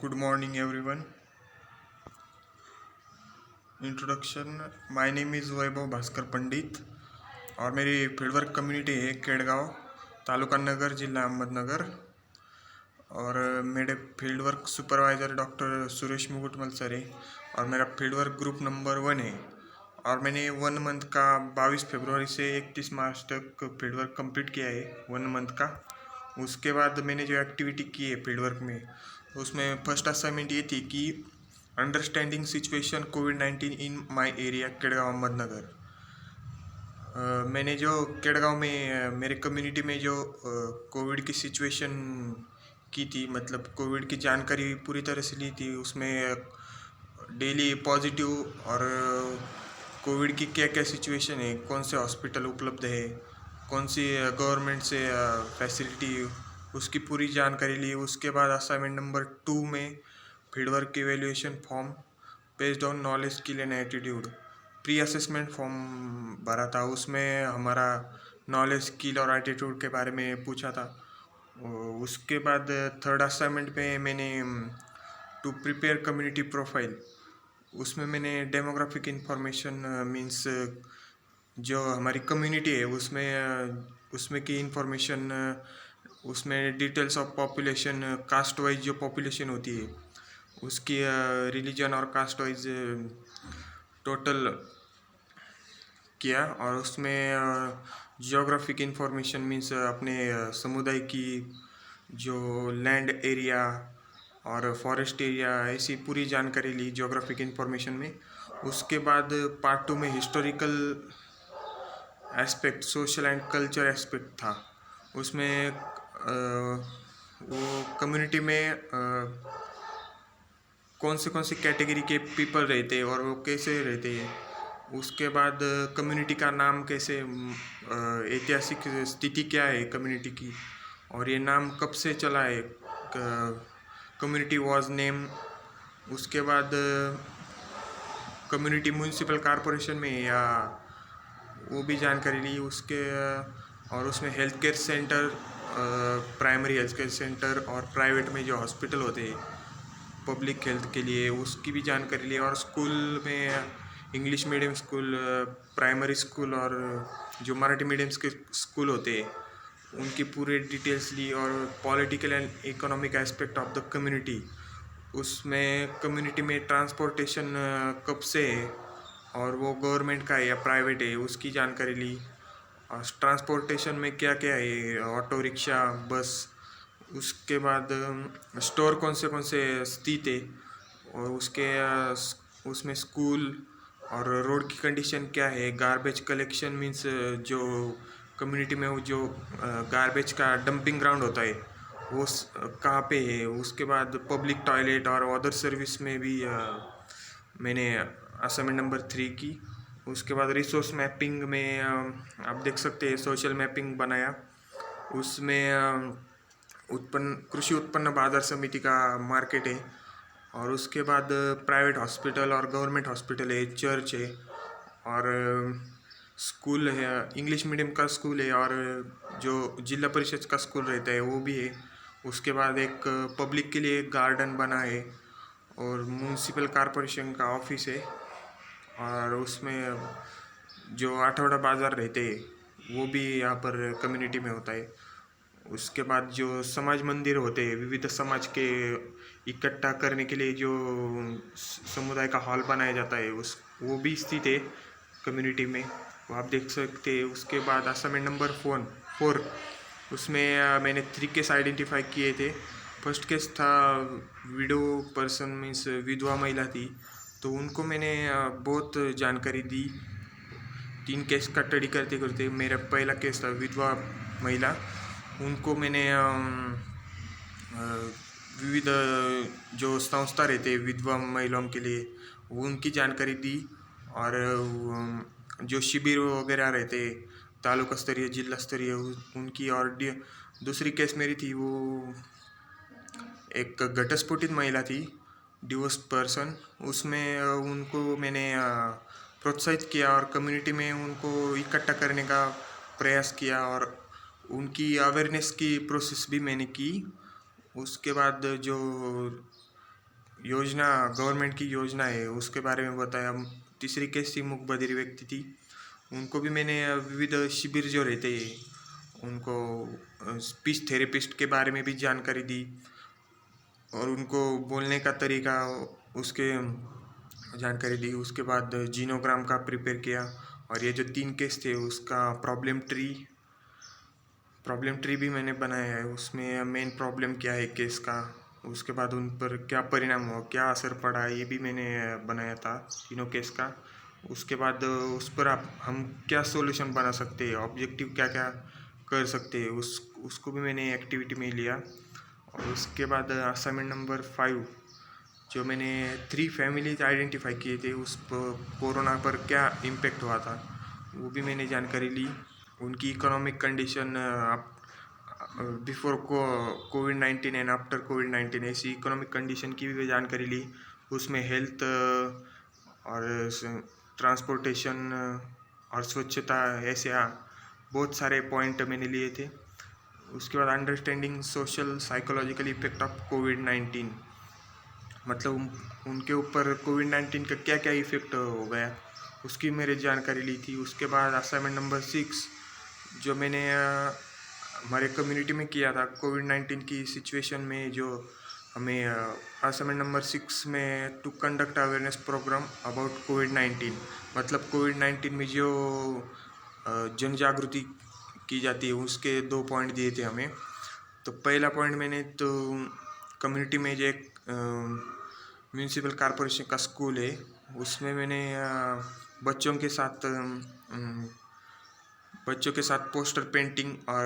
Good morning, everyone. Introduction. My name is Vaibhav Bhaskar Pandit और मेरी fieldwork community है केड़गांव, तालुका नगर, जिला अहमदनगर। और मेरे fieldwork supervisor doctor Suresh Mukutmal sir है और मेरा फील्डवर्क ग्रुप नंबर 1 है। और मैंने 1 मंथ का 22 फरवरी से 31 मार्च तक फील्डवर्क कंप्लीट किया है 1 मंथ का। उसके बाद मैंने जो एक्टिविटी की है फील्डवर्क में, उसमें फर्स्ट असाइनमेंट ये थी कि अंडरस्टैंडिंग सिचुएशन कोविड-19 in my area Kedgaon Ahmednagar. मैंने जो केड़गांव में मेरे कम्युनिटी में जो कोविड की सिचुएशन की थी, मतलब कोविड की जानकारी पूरी तरह से ली थी। उसमें डेली पॉजिटिव और कोविड की क्या क्या सिचुएशन है, कौन से हॉस्पिटल उपलब्ध है, कौन सी गवर्नमेंट से फैसिलिटी, उसकी पूरी जानकारी ली। उसके बाद असाइनमेंट नंबर 2 में fieldwork evaluation form based on knowledge, skill and attitude pre assessment form भरा था। उसमें हमारा नॉलेज, स्किल और एटीट्यूड के बारे में पूछा था। उसके बाद थर्ड असाइनमेंट में मैंने टू प्रिपेयर कम्युनिटी प्रोफाइल, उसमें मैंने डेमोग्राफिक इंफॉर्मेशन मीन्स जो हमारी कम्युनिटी है उसमें की इंफॉर्मेशन, उसमें details of population, caste wise जो पॉपुलेशन होती है उसकी रिलीजन और कास्ट वाइज टोटल किया। और उसमें जियोग्राफिक इंफॉर्मेशन मीन्स अपने समुदाय की जो लैंड एरिया और फॉरेस्ट एरिया, ऐसी पूरी जानकारी ली जियोग्राफिक इंफॉर्मेशन में। उसके बाद पार्ट 2 में historical aspect, social and culture aspect था। उसमें वो कम्युनिटी में कौन से कैटेगरी के पीपल रहते हैं और वो कैसे रहते हैं। उसके बाद कम्युनिटी का नाम कैसे, ऐतिहासिक स्थिति क्या है कम्युनिटी की और ये नाम कब से चला है, कम्युनिटी वॉज नेम। उसके बाद कम्युनिटी म्यूनिसिपल कॉरपोरेशन में या वो भी जानकारी ली उसके। और उसमें health care centre, primary health care centre और प्राइवेट में जो हॉस्पिटल होते हैं पब्लिक हेल्थ के लिए, उसकी भी जानकारी ली। और स्कूल में English medium school, primary school और जो मराठी मीडियम्स के स्कूल होते हैं उनकी पूरी डिटेल्स ली। और political and economic aspect of the community, उसमें कम्युनिटी में ट्रांसपोर्टेशन कब से है और वो गवर्नमेंट का है या प्राइवेट है, उसकी जानकारी ली। और ट्रांसपोर्टेशन में क्या क्या है, ऑटो रिक्शा, बस। उसके बाद स्टोर कौन से स्थित है और उसमें स्कूल और रोड की कंडीशन क्या है। गार्बेज कलेक्शन मीन्स जो कम्युनिटी में वो जो गार्बेज का डंपिंग ग्राउंड होता है वो कहाँ पे है। उसके बाद पब्लिक टॉयलेट और अदर सर्विस में भी मैंने असाइनमेंट नंबर 3 की। उसके बाद रिसोर्स मैपिंग में आप देख सकते हैं सोशल मैपिंग बनाया। उसमें कृषि उत्पन्न बाजार समिति का मार्केट है और उसके बाद प्राइवेट हॉस्पिटल और गवर्नमेंट हॉस्पिटल है, चर्च है और स्कूल है, इंग्लिश मीडियम का स्कूल है और जो जिला परिषद का स्कूल रहता है वो भी है। उसके बाद एक पब्लिक के लिए एक गार्डन बना है और म्यूनिसिपल कॉरपोरेशन का ऑफिस है। और उसमें जो आठवड़ा बाज़ार रहते हैं वो भी यहाँ पर कम्युनिटी में होता है। उसके बाद जो समाज मंदिर होते हैं, विविध समाज के इकट्ठा करने के लिए जो समुदाय का हॉल बनाया जाता है वो भी स्थित है कम्युनिटी में, वो आप देख सकते हैं। उसके बाद असाइनमेंट नंबर 4 उसमें मैंने 3 केस आइडेंटिफाई किए थे। फर्स्ट केस था विडो पर्सन मीन्स विधवा महिला थी, तो उनको मैंने बहुत जानकारी दी 3 केस का स्टडी करते करते। मेरा पहला केस था विधवा महिला, उनको मैंने विविध जो संस्था रहते हैं विधवा महिलाओं के लिए उनकी जानकारी दी। और जो शिविर वगैरह रहते तालुका स्तरीय, जिला स्तरीय, उनकी। और दूसरी केस मेरी थी, वो एक घटस्फोटित महिला थी, डिवोर्स पर्सन। उसमें उनको मैंने प्रोत्साहित किया और कम्युनिटी में उनको इकट्ठा करने का प्रयास किया और उनकी अवेयरनेस की प्रोसेस भी मैंने की। उसके बाद जो योजना, गवर्नमेंट की योजना है उसके बारे में बताया। तीसरी केस थी मूक बधिर व्यक्ति थी, उनको भी मैंने विविध शिविर जो रहते हैं उनको स्पीच थेरेपिस्ट के बारे में भी जानकारी दी और उनको बोलने का तरीका उसके जानकारी दी। उसके बाद जीनोग्राम का प्रिपेयर किया और ये जो 3 केस थे उसका प्रॉब्लम ट्री भी मैंने बनाया है। उसमें मेन प्रॉब्लम क्या है केस का, उसके बाद उन पर क्या परिणाम हुआ, क्या असर पड़ा, ये भी मैंने बनाया था तीनों केस का। उसके बाद उस पर हम क्या सॉल्यूशन बना सकते हैं, ऑब्जेक्टिव क्या क्या कर सकते हैं, उसको भी मैंने एक्टिविटी में लिया। और उसके बाद असाइनमेंट नंबर 5 जो मैंने 3 फैमिलीज आइडेंटिफाई किए थे, उस पर कोरोना पर क्या इम्पेक्ट हुआ था वो भी मैंने जानकारी ली। उनकी economic condition before covid and after कोविड-19 ऐसी इकोनॉमिक कंडीशन की भी जानकारी ली। उसमें हेल्थ और ट्रांसपोर्टेशन और स्वच्छता ऐसे बहुत सारे पॉइंट मैंने लिए थे। उसके बाद understanding social psychological effect of कोविड-19, मतलब उनके ऊपर कोविड-19 का क्या क्या इफेक्ट हो गया उसकी मेरी जानकारी ली थी। उसके बाद असाइनमेंट नंबर 6 जो मैंने हमारे कम्युनिटी में किया था कोविड-19 की सिचुएशन में, जो हमें असाइनमेंट नंबर 6 में to conduct awareness program about कोविड-19, मतलब कोविड-19 में जो जन जागृति की जाती है उसके 2 पॉइंट दिए थे हमें। तो पहला पॉइंट मैंने तो कम्युनिटी में जो एक म्यूनिसिपल कॉरपोरेशन का स्कूल है उसमें मैंने बच्चों के साथ पोस्टर पेंटिंग और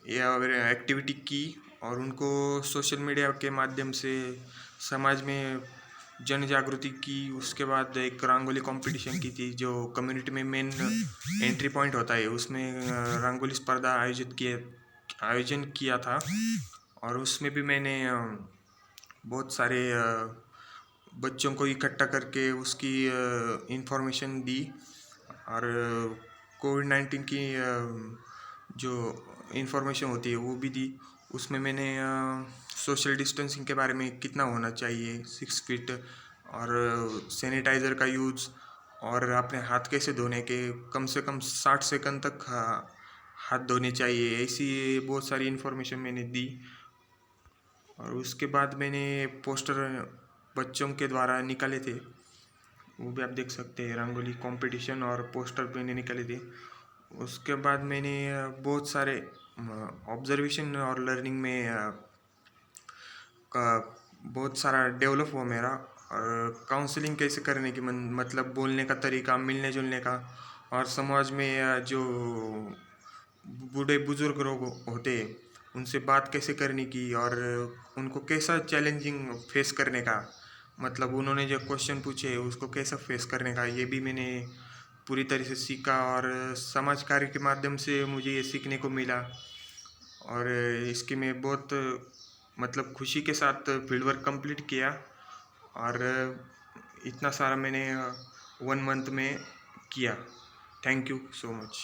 यह एक्टिविटी की और उनको सोशल मीडिया के माध्यम से समाज में जन जागृति की। उसके बाद एक रंगोली कंपटीशन की थी जो कम्युनिटी में मेन एंट्री पॉइंट होता है, उसमें रंगोली स्पर्धा आयोजन किया था और उसमें भी मैंने बहुत सारे बच्चों को इकट्ठा करके उसकी इंफॉर्मेशन दी और कोविड-19 की जो इंफॉर्मेशन होती है वो भी दी। उसमें मैंने सोशल डिस्टेंसिंग के बारे में कितना होना चाहिए 6 फीट और सैनिटाइज़र का यूज़ और अपने हाथ कैसे धोने के कम से कम 60 सेकंड तक हाथ धोने चाहिए, ऐसी बहुत सारी इन्फॉर्मेशन मैंने दी। और उसके बाद मैंने पोस्टर बच्चों के द्वारा निकाले थे, वो भी आप देख सकते हैं, रंगोली कंपटीशन और पोस्टर मैंने निकाले थे। उसके बाद मैंने बहुत सारे ऑब्जर्वेशन और लर्निंग में का बहुत सारा डेवलप हुआ मेरा। और काउंसलिंग कैसे करने की मतलब बोलने का तरीका, मिलने जुलने का, और समाज में जो बूढ़े बुजुर्ग लोग होते हैं उनसे बात कैसे करने की और उनको कैसा चैलेंजिंग फेस करने का, मतलब उन्होंने जो क्वेश्चन पूछे उसको कैसा फेस करने का, ये भी मैंने पूरी तरह से सीखा। और समाज कार्य के माध्यम से मुझे ये सीखने को मिला और इसकी मैं बहुत मतलब खुशी के साथ फील्ड वर्क कंप्लीट किया और इतना सारा मैंने 1 मंथ में किया। Thank you so much.